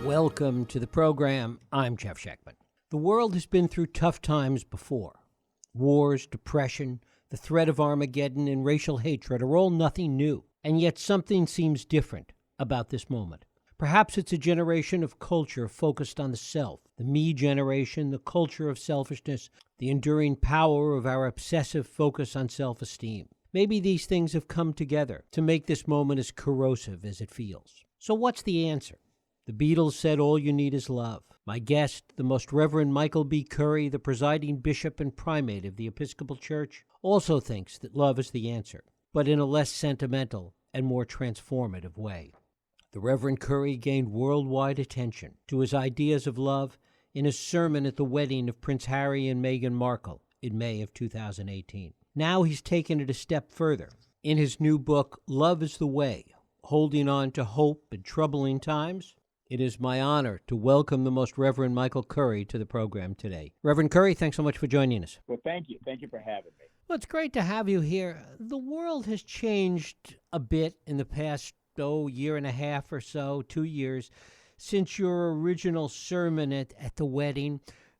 Welcome to the program. I'm Jeff Schechtman. The world has been through tough times before. Wars, depression, the threat of Armageddon, and racial hatred are all nothing new. And yet something seems different about this moment. Perhaps it's a generation of culture focused on the self, the me generation, the culture of selfishness, the enduring power of our obsessive focus on self-esteem. Maybe these things have come together to make this moment as corrosive as it feels. So what's the answer? The Beatles said all you need is love. My guest, the Most Reverend Michael B. Curry, the presiding bishop and primate of the Episcopal Church, also thinks that love is the answer, but in a less sentimental and more transformative way. The Reverend Curry gained worldwide attention to his ideas of love in a sermon at the wedding of Prince Harry and Meghan Markle in May of 2018. Now he's taken it a step further. In his new book, Love is the Way, Holding On to Hope in Troubling Times, it is my honor to welcome the Most Reverend Michael Curry to the program today. Reverend Curry, thanks so much for joining us. Well, thank you. Thank you for having me. Well, it's great to have you here. The world has changed a bit in the past, year and a half or so, 2 years, since your original sermon at the wedding.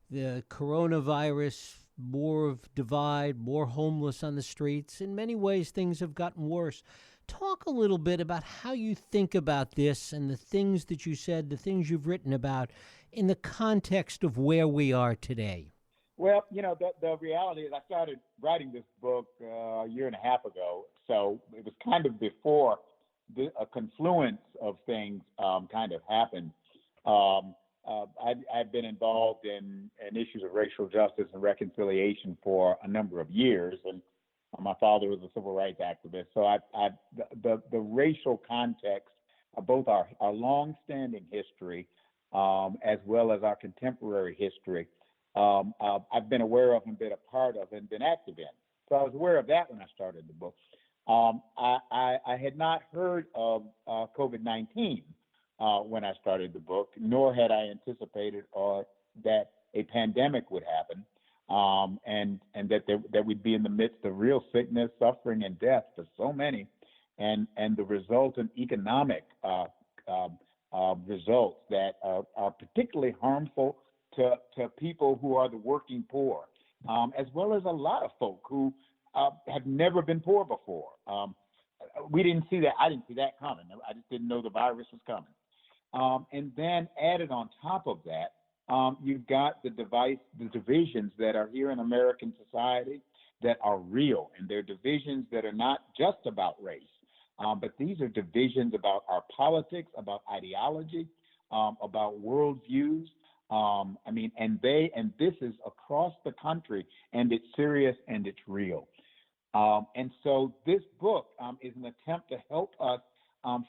The coronavirus, more of divide, more homeless on the streets. In many ways, things have gotten worse. Talk a little bit about how you think about this and the things that you said, the things you've written about in the context of where we are today. Well, the reality is I started writing this book a year and a half ago, so it was kind of before a confluence of things kind of happened. I've been involved in issues of racial justice and reconciliation for a number of years, and my father was a civil rights activist, so the racial context of both our long-standing history as well as our contemporary history, I've been aware of and been a part of and been active in. So I was aware of that when I started the book. I had not heard of COVID-19 when I started the book, nor had I anticipated that a pandemic would happen. And that we'd be in the midst of real sickness, suffering, and death for so many, and the resultant economic results that are particularly harmful to people who are the working poor, as well as a lot of folk who have never been poor before. We didn't see that. I didn't see that coming. I just didn't know the virus was coming. And then added on top of that, you've got the divisions that are here in American society that are real, and they're divisions that are not just about race, but these are divisions about our politics, about ideology, about worldviews. And this is across the country, and it's serious and it's real. And so this book is an attempt to help us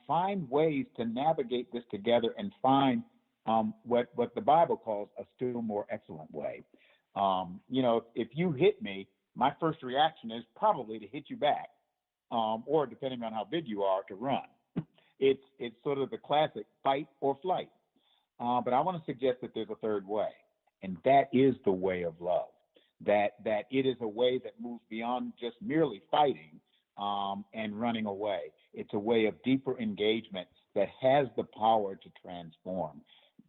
find ways to navigate this together and find what the Bible calls a still more excellent way. If you hit me, my first reaction is probably to hit you back, or depending on how big you are, to run. It's sort of the classic fight or flight. But I want to suggest that there's a third way, and that is the way of love. That it is a way that moves beyond just merely fighting and running away. It's a way of deeper engagement that has the power to transform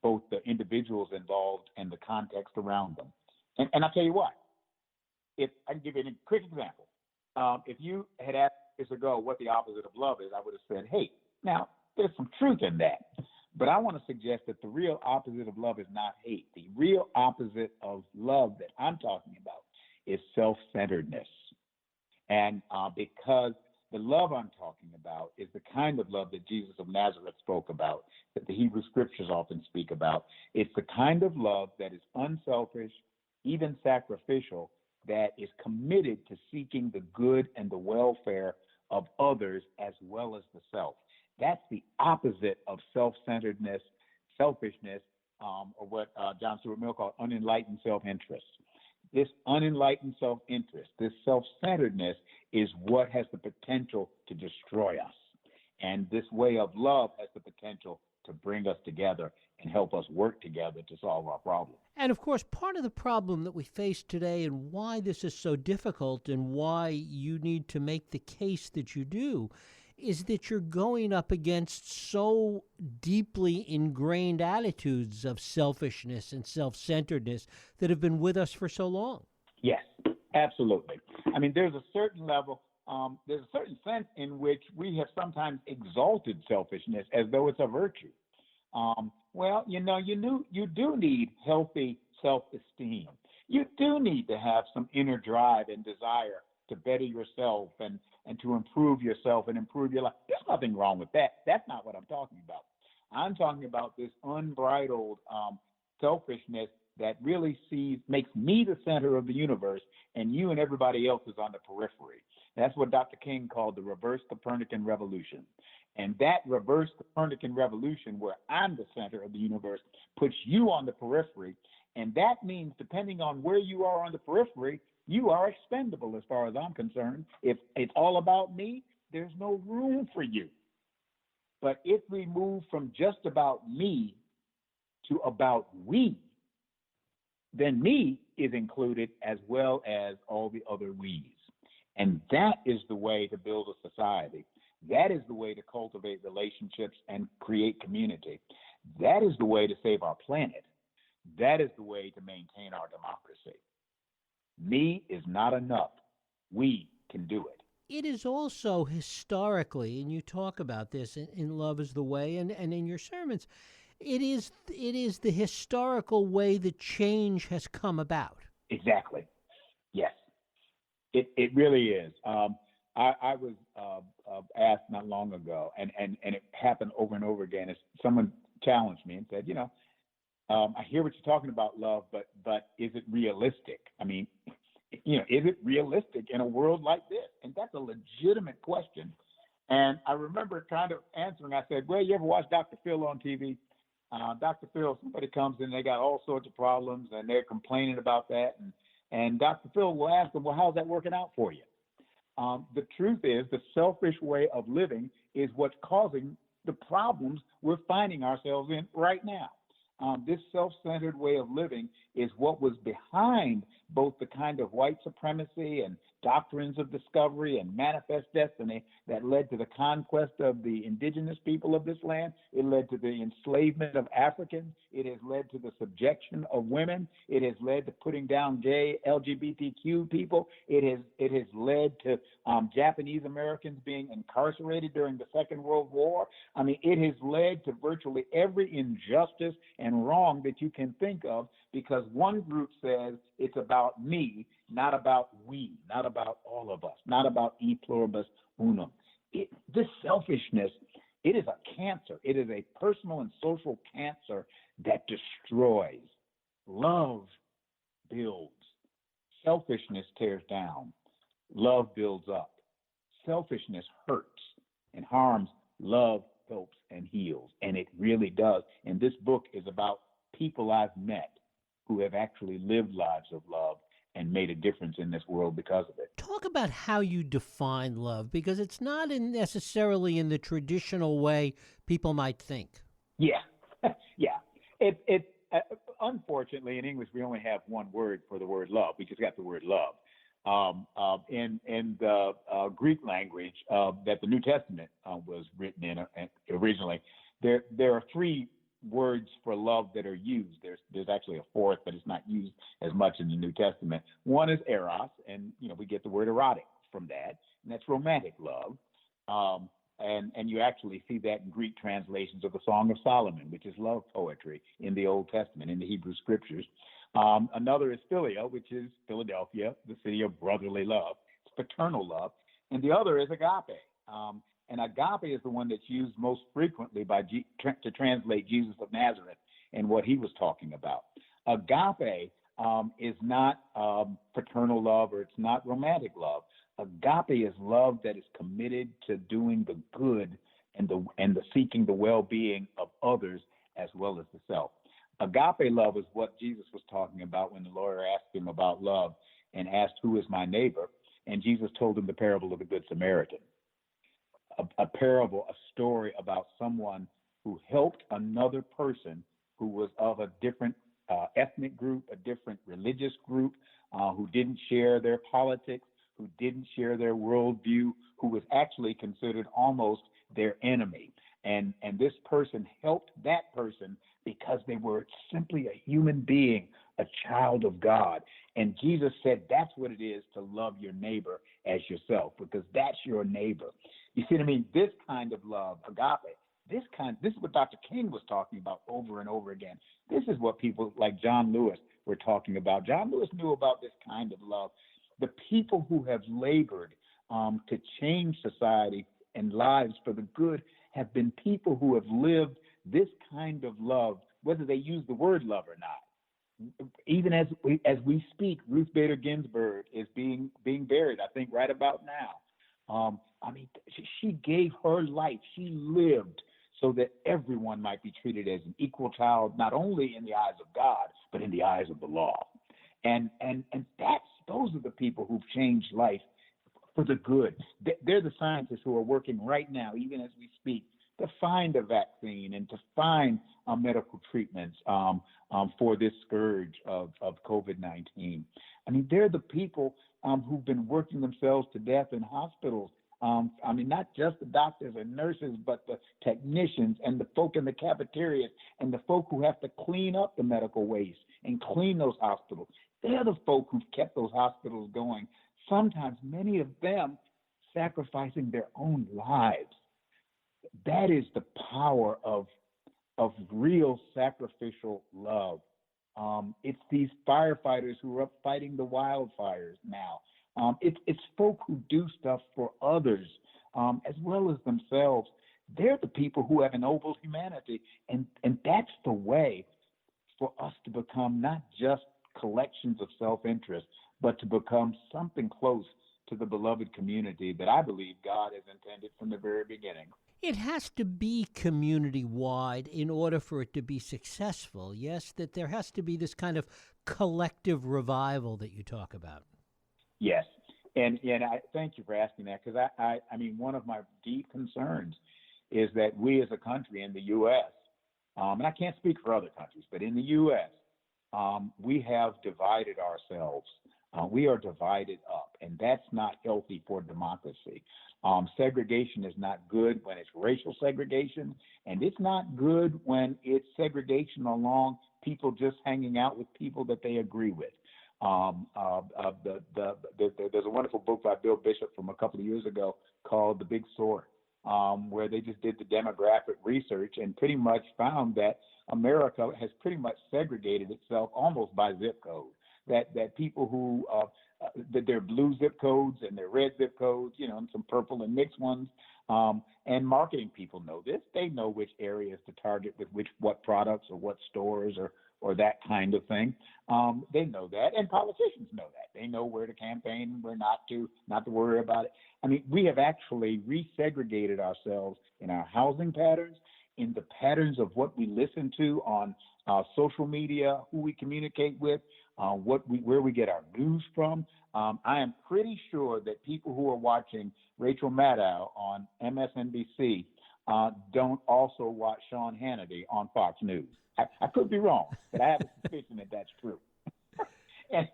both the individuals involved and the context around them. And I'll tell you what, if I can give you a quick example. If you had asked years ago what the opposite of love is, I would have said hate. Now, there's some truth in that. But I want to suggest that the real opposite of love is not hate. The real opposite of love that I'm talking about is self-centeredness. And because the love I'm talking about is the kind of love that Jesus of Nazareth spoke about, that the Hebrew Scriptures often speak about. It's the kind of love that is unselfish, even sacrificial, that is committed to seeking the good and the welfare of others as well as the self. That's the opposite of self-centeredness, selfishness, or what John Stuart Mill called unenlightened self-interest. This unenlightened self-interest, this self-centeredness is what has the potential to destroy us. And this way of love has the potential to bring us together and help us work together to solve our problems. And of course, part of the problem that we face today and why this is so difficult and why you need to make the case that you do is that you're going up against so deeply ingrained attitudes of selfishness and self-centeredness that have been with us for so long. Yes, absolutely. I mean, there's a certain level, there's a certain sense in which we have sometimes exalted selfishness as though it's a virtue. Well, you do need healthy self-esteem. You do need to have some inner drive and desire to better yourself and to improve yourself and improve your life. There's nothing wrong with that. That's not what I'm talking about. I'm talking about this unbridled selfishness that really makes me the center of the universe, and you and everybody else is on the periphery. That's what Dr. King called the reverse Copernican revolution. And that reverse Copernican revolution, where I'm the center of the universe, puts you on the periphery. And that means, depending on where you are on the periphery, you are expendable as far as I'm concerned. If it's all about me, there's no room for you. But if we move from just about me to about we, then me is included as well as all the other we's. And that is the way to build a society. That is the way to cultivate relationships and create community. That is the way to save our planet. That is the way to maintain our democracy. Me is not enough. We can do it. It is also historically, and you talk about this in Love is the Way and in your sermons, it is the historical way that change has come about. Exactly. Yes. It really is. I was asked not long ago, and it happened over and over again. As someone challenged me and said, I hear what you're talking about, love, but is it realistic? I mean, is it realistic in a world like this? And that's a legitimate question. And I remember kind of answering. I said, well, you ever watch Dr. Phil on TV? Dr. Phil, somebody comes in, they got all sorts of problems, and they're complaining about that. And Dr. Phil will ask them, well, how's that working out for you? The truth is, the selfish way of living is what's causing the problems we're finding ourselves in right now. This self-centered way of living is what was behind both the kind of white supremacy and doctrines of discovery and manifest destiny that led to the conquest of the indigenous people of this land. It led to the enslavement of Africans. It has led to the subjection of women. It has led to putting down gay LGBTQ people. It has led to Japanese Americans being incarcerated during the Second World War. I mean, it has led to virtually every injustice and wrong that you can think of, because one group says it's about me, not about we, not about all of us, not about e pluribus unum. This selfishness, it is a cancer. It is a personal and social cancer that destroys. Love builds. Selfishness tears down. Love builds up. Selfishness hurts and harms. Love helps and heals, and it really does. And this book is about people I've met who have actually lived lives of love and made a difference in this world because of it. Talk about how you define love, because it's not necessarily in the traditional way people might think. Yeah, yeah. Unfortunately, in English, we only have one word for the word love. We just got the word love. In the Greek language that the New Testament was written in originally, there are three words for love that are used. There's actually a fourth, but it's not used as much in the New Testament. One is eros, and we get the word erotic from that, and that's romantic love. And you actually see that in Greek translations of the Song of Solomon, which is love poetry in the Old Testament, in the Hebrew Scriptures. Another is philia, which is Philadelphia, the city of brotherly love. It's paternal love. And the other is agape. And agape is the one that's used most frequently to translate Jesus of Nazareth and what he was talking about. Agape is not paternal love, or it's not romantic love. Agape is love that is committed to doing the good and the seeking the well-being of others as well as the self. Agape love is what Jesus was talking about when the lawyer asked him about love and asked, who is my neighbor? And Jesus told him the parable of the Good Samaritan. A parable, a story about someone who helped another person who was of a different ethnic group, a different religious group, who didn't share their politics, who didn't share their worldview, who was actually considered almost their enemy. And this person helped that person because they were simply a human being, a child of God. And Jesus said that's what it is to love your neighbor as yourself, because that's your neighbor. You see what I mean? This kind of love, agape, this is what Dr. King was talking about over and over again. This is what people like John Lewis were talking about. John Lewis knew about this kind of love. The people who have labored to change society and lives for the good have been people who have lived this kind of love, whether they use the word love or not. Even as we speak, Ruth Bader Ginsburg is being buried, I think, right about now. She gave her life. She lived so that everyone might be treated as an equal child, not only in the eyes of God, but in the eyes of the law. And those are the people who've changed life for the good. They're the scientists who are working right now, even as we speak, to find a vaccine and to find medical treatments for this scourge of COVID-19. I mean, they're the people who've been working themselves to death in hospitals. Not just the doctors and nurses, but the technicians and the folk in the cafeterias and the folk who have to clean up the medical waste and clean those hospitals. They're the folk who've kept those hospitals going, sometimes many of them sacrificing their own lives. That is the power of real sacrificial love. It's these firefighters who are up fighting the wildfires now. It's folk who do stuff for others as well as themselves. They're the people who have ennobled humanity, and that's the way for us to become not just collections of self-interest, but to become something close to the beloved community that I believe God has intended from the very beginning. It has to be community-wide in order for it to be successful, yes? That there has to be this kind of collective revival that you talk about. Yes, and I thank you for asking that, because I mean, one of my deep concerns is that we as a country in the U.S., and I can't speak for other countries, but in the U.S., we have divided ourselves. We are divided up, and that's not healthy for democracy. Segregation is not good when it's racial segregation, and it's not good when it's segregation along people just hanging out with people that they agree with. There's a wonderful book by Bill Bishop from a couple of years ago called The Big Sort, where they just did the demographic research and pretty much found that America has pretty much segregated itself almost by zip code. That people who that there are blue zip codes and there are red zip codes, and some purple and mixed ones. And marketing people know this. They know which areas to target with what products or what stores or that kind of thing. They know that, and politicians know that. They know where to campaign, where not to worry about it. I mean, we have actually resegregated ourselves in our housing patterns, in the patterns of what we listen to on social media, who we communicate with, where we get our news from. I am pretty sure that people who are watching Rachel Maddow on MSNBC don't also watch Sean Hannity on Fox News. I could be wrong, but I have a suspicion that that's true. And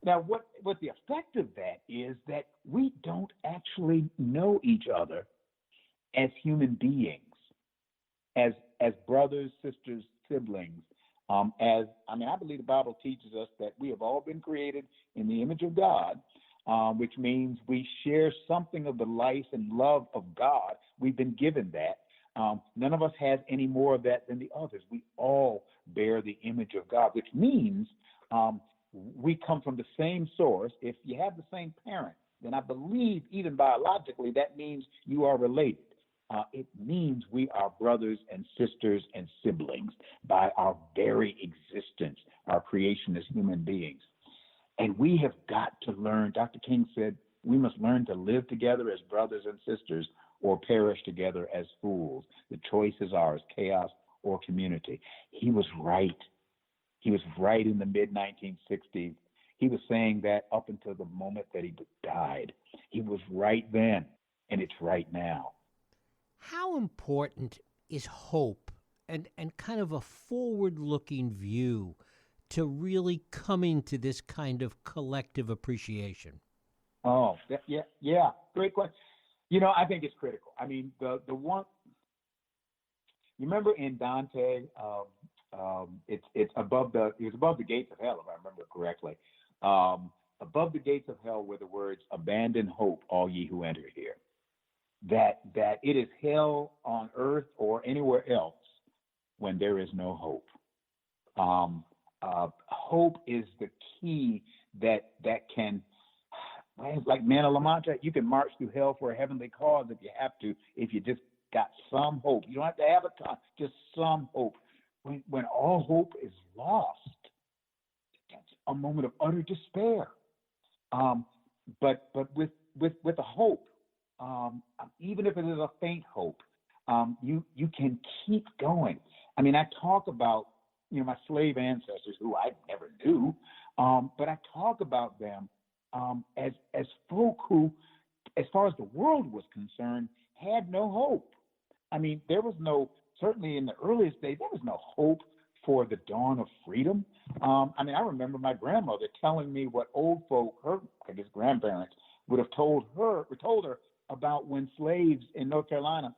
now, what the effect of that is that we don't actually know each other as human beings, as brothers, sisters, siblings. I believe the Bible teaches us that we have all been created in the image of God, which means we share something of the life and love of God. We've been given that. None of us has any more of that than the others. We all bear the image of God, which means we come from the same source. If you have the same parent, then I believe even biologically that means you are related. It means we are brothers and sisters and siblings by our very existence, our creation as human beings. And we have got to learn, Dr. King said, we must learn to live together as brothers and sisters or perish together as fools. The choice is ours, chaos or community. He was right. He was right in the mid-1960s. He was saying that up until the moment that he died. He was right then, and it's right now. How important is hope and kind of a forward-looking view to really coming to this kind of collective appreciation? Oh, yeah. Great question. I think it's critical. I mean, the one you remember in Dante, it's above it was above the gates of hell, if I remember correctly. Above the gates of hell were the words, "Abandon hope, all ye who enter here." That it is hell on earth or anywhere else when there is no hope. Hope is the key that can, like man of La Mancha, you can march through hell for a heavenly cause if you have to, if you just got some hope. You don't have to have a ton, just some hope. When all hope is lost, that's a moment of utter despair. Um, but with a hope, even if it is a faint hope, you can keep going. I mean, I talk about my slave ancestors who I never knew, but I talk about them as folk who, as far as the world was concerned, had no hope. I mean, there was no, certainly in the earliest days, there was no hope for the dawn of freedom. I mean, I remember my grandmother telling me what old folk, her, I guess, grandparents would have told her about when slaves in North Carolina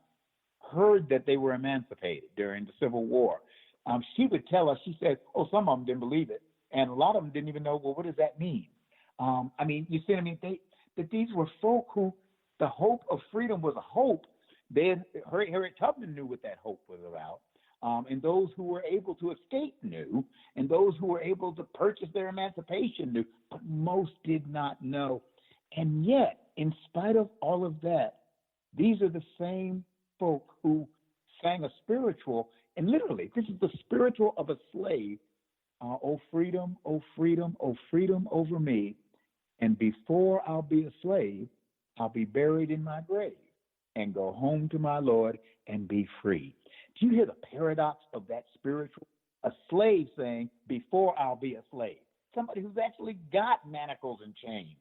heard that they were emancipated during the Civil War. She would tell us, she said, oh, some of them didn't believe it. And a lot of them didn't even know, well, what does that mean? I mean, you see, that these were folk who the hope of freedom was a hope. Harriet Tubman knew what that hope was about. And those who were able to escape knew, and those who were able to purchase their emancipation knew, but most did not know. And yet, in spite of all of that, these are the same folk who sang a spiritual, and literally, this is the spiritual of a slave. Oh freedom, oh freedom, oh freedom over me. And before I'll be a slave, I'll be buried in my grave and go home to my Lord and be free. Do you hear the paradox of that spiritual? A slave saying, before I'll be a slave. Somebody who's actually got manacles and chains.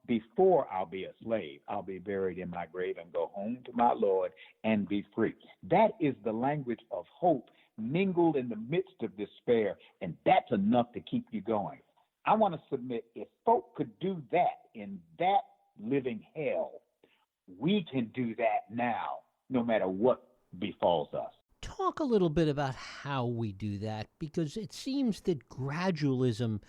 Before I'll be a slave, I'll be buried in my grave and go home to my Lord and be free. That is the language of hope mingled in the midst of despair, and that's enough to keep you going. I want to submit, if folk could do that in that living hell, we can do that now, no matter what befalls us. Talk a little bit about how we do that, because it seems that gradualism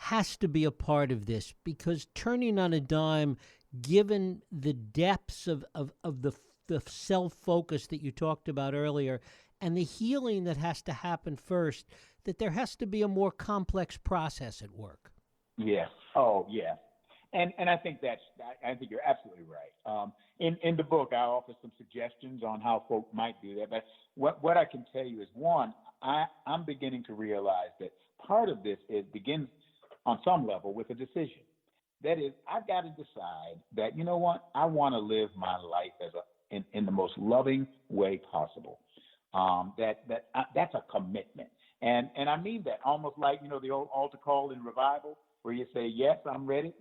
has to be a part of this, because turning on a dime, given the depths of the self-focus that you talked about earlier and the healing that has to happen first, that there has to be a more complex process at work. Yes. Oh, yes. And I think I think you're absolutely right. In the book, I offer some suggestions on how folk might do that. But what I can tell you is, one, I'm beginning to realize that part of this begins on some level with a decision. That is, I've got to decide that, you know what, I want to live my life in the most loving way possible. That's a commitment, and I mean that almost like the old altar call in revival, where you say, yes, I'm ready.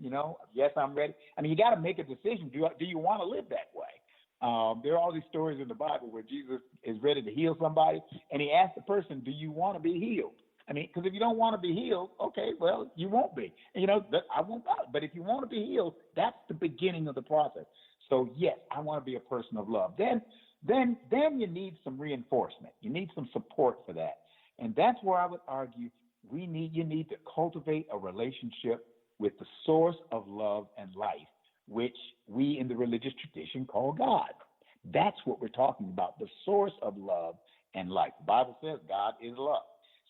Yes, I'm ready. I mean, you got to make a decision. Do you want to live that way? There are all these stories in the Bible where Jesus is ready to heal somebody, and he asks the person, do you want to be healed? I mean, because if you don't want to be healed, okay, well, you won't be. And, I won't bother. But if you want to be healed, that's the beginning of the process. So, yes, I want to be a person of love. Then you need some reinforcement. You need some support for that. And that's where I would argue you need to cultivate a relationship with the source of love and life, which we in the religious tradition call God. That's what we're talking about, the source of love and life. The Bible says God is love.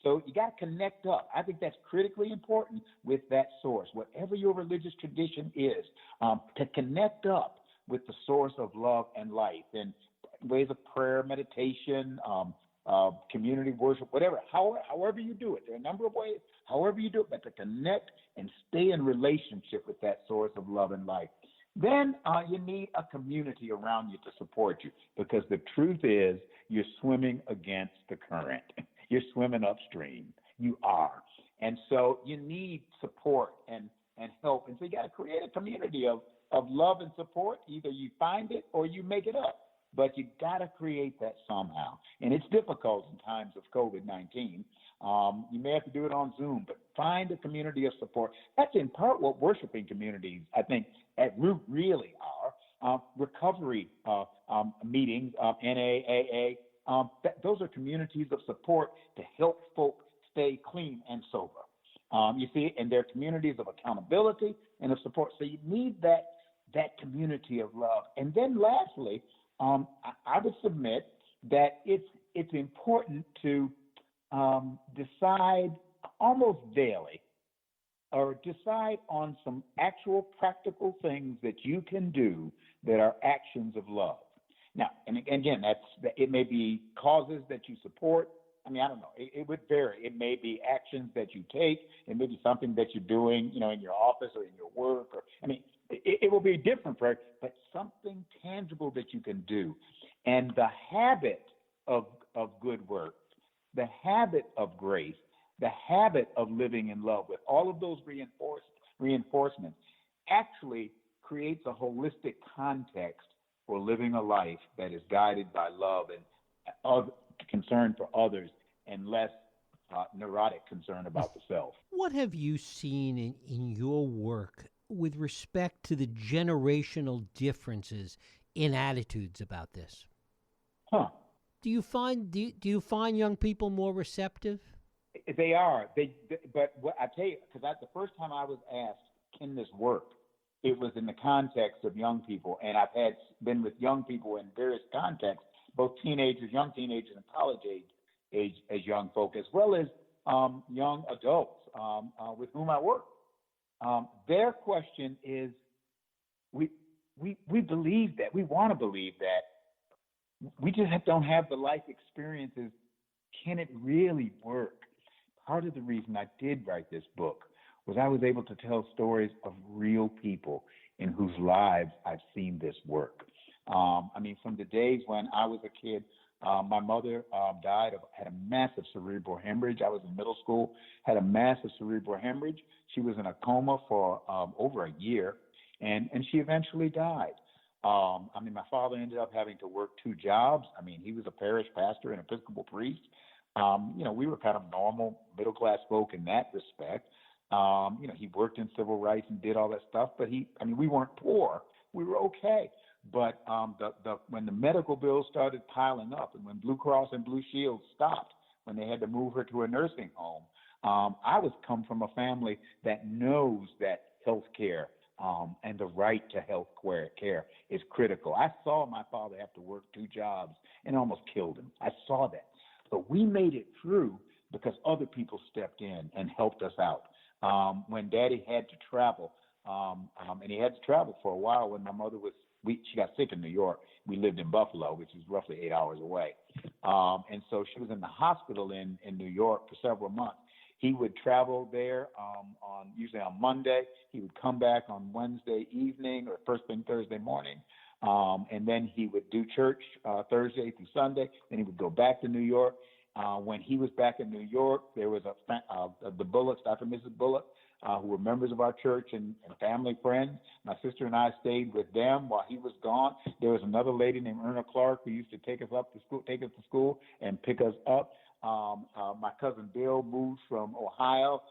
So you got to connect up. I think that's critically important with that source, whatever your religious tradition is, to connect up with the source of love and life in ways of prayer, meditation, community worship, whatever, however you do it. There are a number of ways, however you do it, but to connect and stay in relationship with that source of love and life. Then you need a community around you to support you, because the truth is you're swimming against the current. You're swimming upstream. You are. And so you need support and help. And so you got to create a community of love and support. Either you find it or you make it up. but you got to create that somehow. And it's difficult in times of COVID-19. You may have to do it on Zoom, but find a community of support. That's in part what worshiping communities, I think, at root really are. Recovery meetings, NAAA, those are communities of support to help folk stay clean and sober. You see, and they're communities of accountability and of support. So you need that community of love. And then lastly, I would submit that it's important to decide almost daily or decide on some actual practical things that you can do that are actions of love. Now, and again, it may be causes that you support. I mean, I don't know. It would vary. It may be actions that you take. It may be something that you're doing, in your office or in your work. It will be different for, but something tangible that you can do. And the habit of good work, the habit of grace, the habit of living in love with all of those reinforcements actually creates a holistic context for living a life that is guided by love and concern for others and less neurotic concern about the self. What have you seen in your work with respect to the generational differences in attitudes about this? Do you find young people more receptive? They are. But what I tell you, because the first time I was asked, "Can this work?" it was in the context of young people, and I've been with young people in various contexts, both teenagers, young teenagers, and college age as young folk, as well as young adults with whom I work. Their question is, we believe that, we want to believe that, we just don't have the life experiences. Can it really work? Part of the reason I did write this book was I was able to tell stories of real people in whose lives I've seen this work. From the days when I was a kid, my mother had a massive cerebral hemorrhage. I was in middle school, had a massive cerebral hemorrhage. She was in a coma for over a year, and she eventually died. My father ended up having to work two jobs. He was a parish pastor and Episcopal priest. We were kind of normal middle-class folk in that respect. He worked in civil rights and did all that stuff, but we weren't poor. We were okay. But when the medical bills started piling up and when Blue Cross and Blue Shield stopped, when they had to move her to a nursing home, I come from a family that knows that health care and the right to health care is critical. I saw my father have to work two jobs and almost killed him. I saw that. But we made it through because other people stepped in and helped us out. When Daddy had to travel, and he had to travel for a while when my mother she got sick in New York. We lived in Buffalo, which is roughly 8 hours away. And so she was in the hospital in New York for several months. He would travel there usually on Monday. He would come back on Wednesday evening or first thing Thursday morning. And then he would do church Thursday through Sunday. Then he would go back to New York. When he was back in New York, there was the Bullocks, Dr. and Mrs. Bullock, who were members of our church and family friends. My sister and I stayed with them while he was gone. There was another lady named Erna Clark who used to take us to school and pick us up. My cousin Bill moved from Ohio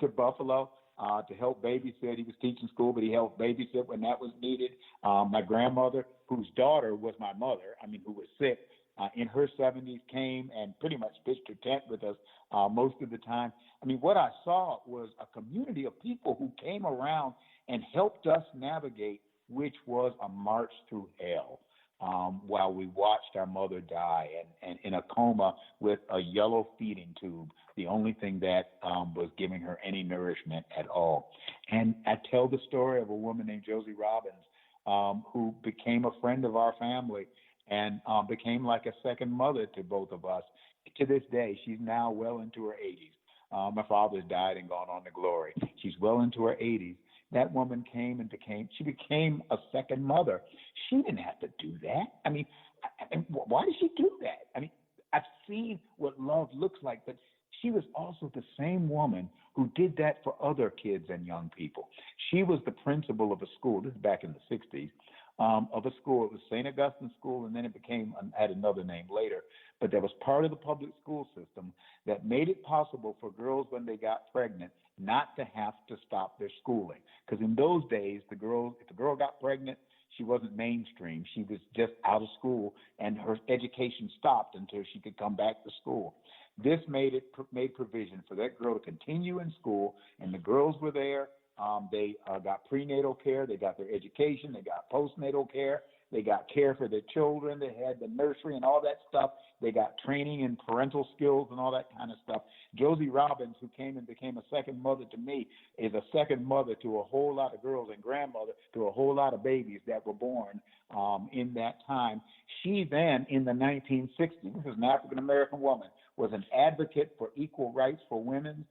to Buffalo to help babysit. He was teaching school, but he helped babysit when that was needed. My grandmother, whose daughter was my mother, who was sick, in her 70s, came and pretty much pitched her tent with us most of the time. What I saw was a community of people who came around and helped us navigate, which was a march through hell, while we watched our mother die and in a coma with a yellow feeding tube, the only thing that was giving her any nourishment at all. And I tell the story of a woman named Josie Robbins, who became a friend of our family and became like a second mother to both of us. To this day, she's now well into her 80s. My father's died and gone on to glory. She's well into her 80s. That woman came and became a second mother. She didn't have to do that. Why did she do that? I've seen what love looks like, but she was also the same woman who did that for other kids and young people. She was the principal of a school. This is back in the 60s. of a school. It was St. Augustine School, and then it became had another name later. But that was part of the public school system that made it possible for girls when they got pregnant not to have to stop their schooling. Because in those days, if the girl got pregnant, she wasn't mainstream. She was just out of school, and her education stopped until she could come back to school. This made provision for that girl to continue in school, and the girls were there. They got prenatal care, they got their education, they got postnatal care, they got care for their children, they had the nursery and all that stuff. They got training in parental skills and all that kind of stuff. Josie Robbins, who came and became a second mother to me, is a second mother to a whole lot of girls and grandmother to a whole lot of babies that were born in that time. She then, in the 1960s, this is an African-American woman, was an advocate for equal rights for women.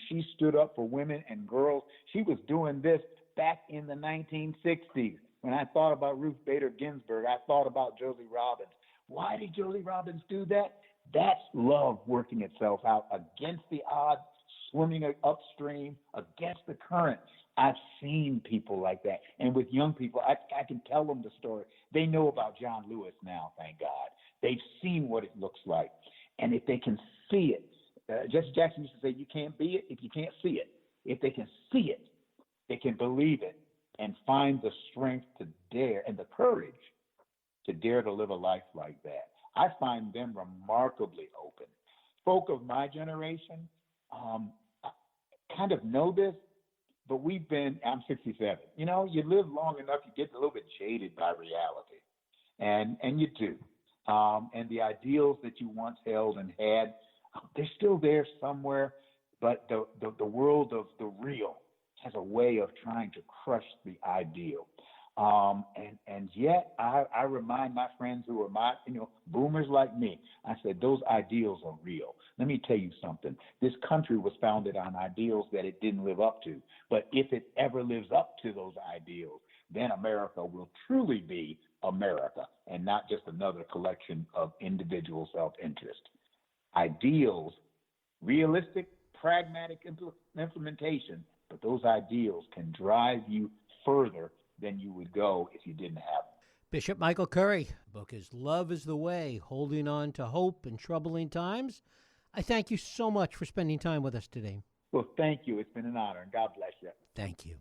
She stood up for women and girls. She was doing this back in the 1960s. When I thought about Ruth Bader Ginsburg, I thought about Josie Robbins. Why did Josie Robbins do that? That's love working itself out against the odds, swimming upstream, against the current. I've seen people like that. And with young people, I can tell them the story. They know about John Lewis now, thank God. They've seen what it looks like. And if they can see it, Jesse Jackson used to say, you can't be it if you can't see it. If they can see it, they can believe it and find the strength to dare and the courage to dare to live a life like that. I find them remarkably open. Folk of my generation kind of know this, but I'm 67. You know, you live long enough, you get a little bit jaded by reality. And you do. And the ideals that you once held and had, they're still there somewhere, but the world of the real has a way of trying to crush the ideal. And yet I remind my friends who are boomers like me, I said, those ideals are real. Let me tell you something. This country was founded on ideals that it didn't live up to. But if it ever lives up to those ideals, then America will truly be America and not just another collection of individual self-interest. Ideals, realistic, pragmatic implementation, but those ideals can drive you further than you would go if you didn't have them. Bishop Michael Curry. The book is Love is the Way, Holding On to Hope in Troubling Times. I thank you so much for spending time with us today. Well, thank you. It's been an honor, and God bless you. Thank you.